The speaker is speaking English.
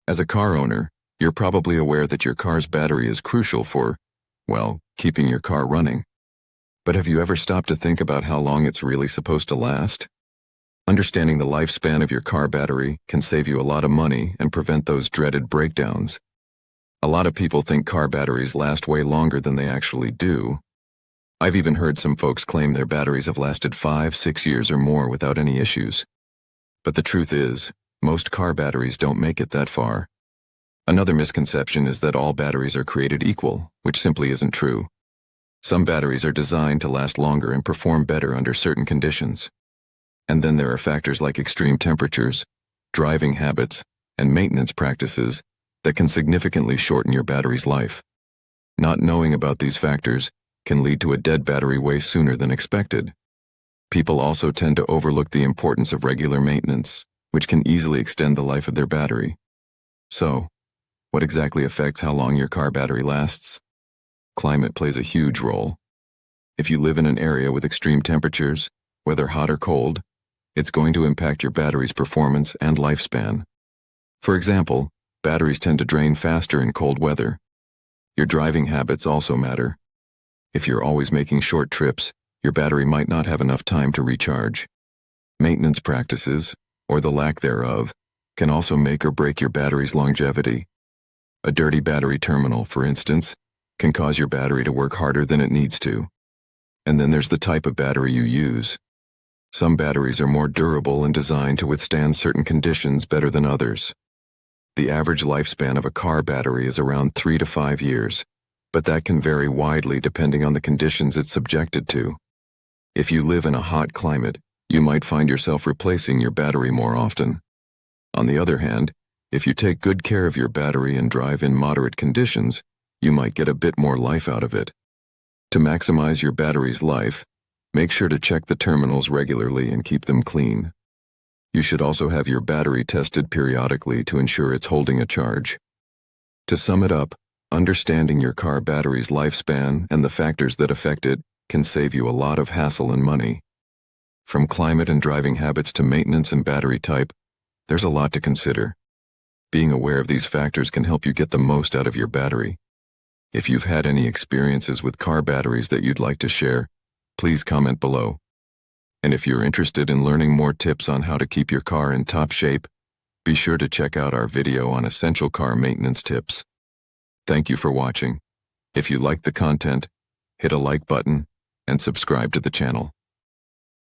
As a car owner, you're probably aware that your car's battery is crucial for, well, keeping your car running. But have you ever stopped to think about how long it's really supposed to last? Understanding the lifespan of your car battery can save you a lot of money and prevent those dreaded breakdowns. A lot of people think car batteries last way longer than they actually do. I've even heard some folks claim their batteries have lasted 5, 6 years or more without any issues. But the truth is, most car batteries don't make it that far. Another misconception is that all batteries are created equal, which simply isn't true. Some batteries are designed to last longer and perform better under certain conditions. And then there are factors like extreme temperatures, driving habits, and maintenance practices that can significantly shorten your battery's life. Not knowing about these factors can lead to a dead battery way sooner than expected. People also tend to overlook the importance of regular maintenance, which can easily extend the life of their battery. So, what exactly affects how long your car battery lasts? Climate plays a huge role. If you live in an area with extreme temperatures, whether hot or cold, it's going to impact your battery's performance and lifespan. For example, batteries tend to drain faster in cold weather. Your driving habits also matter. If you're always making short trips, your battery might not have enough time to recharge. Maintenance practices, or the lack thereof, can also make or break your battery's longevity. A dirty battery terminal, for instance, can cause your battery to work harder than it needs to. And then there's the type of battery you use. Some batteries are more durable and designed to withstand certain conditions better than others. The average lifespan of a car battery is around 3 to 5 years, but that can vary widely depending on the conditions it's subjected to. If you live in a hot climate, you might find yourself replacing your battery more often. On the other hand, if you take good care of your battery and drive in moderate conditions, you might get a bit more life out of it. To maximize your battery's life, make sure to check the terminals regularly and keep them clean. You should also have your battery tested periodically to ensure it's holding a charge. To sum it up, understanding your car battery's lifespan and the factors that affect it can save you a lot of hassle and money. From climate and driving habits to maintenance and battery type, there's a lot to consider. Being aware of these factors can help you get the most out of your battery. If you've had any experiences with car batteries that you'd like to share, please comment below. And if you're interested in learning more tips on how to keep your car in top shape, be sure to check out our video on essential car maintenance tips. Thank you for watching. If you liked the content, hit a like button and subscribe to the channel.